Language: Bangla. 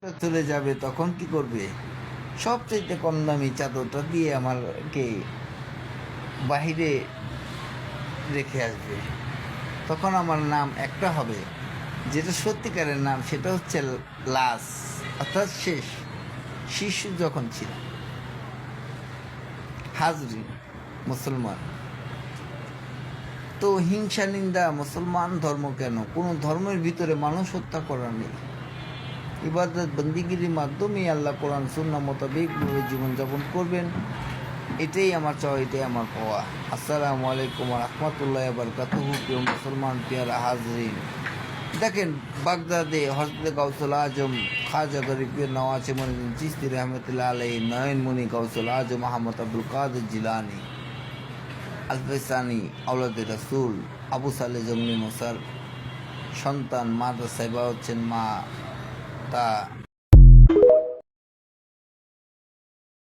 চলে যাবে তখন কি করবে? সবচাইতে কম দামি চাদরটা দিয়ে আমাকে বাহিরে রেখে আসবে। তখন আমার নাম একটা হবে, যেটা সত্যিকারের নাম, সেটা হচ্ছে লাশ, অর্থাৎ শেষ। শিশু যখন ছিল। হাজরিন মুসলমান, তো হিংসা নিন্দা মুসলমান ধর্ম কেন? কোনো ধর্মের ভিতরে মানুষ হত্যা করা নেই। ইবাদত বন্দিগিরির মাধ্যমে আল্লাহ কোরআন সুন্নাহ মোতাবেকভাবে জীবনযাপন করবেন, এটাই আমার চাওয়া, এটাই আমার পাওয়া। আসসালামু আলাইকুম রহমতুল্লাহ বারকাতুহু। প্রিয় মুসলমান, পেয়ারা হাজরিন, দেখেন বাগদাদে হযরত গাউসুল আজম খাজা গরিব পীর নওয়াজ মঈনুদ্দিন চিশতি রহমতুল্লাহ আলাইহি, নয়নমণি গাউসুল আজম আহমদ আব্দুল কাদের জিলানী আল ফেসানি, আওলাদে রাসূল আবু সালে জঙ্গলি মশার সন্তান, মাদ্রাসায় বা হচ্ছেন মা তা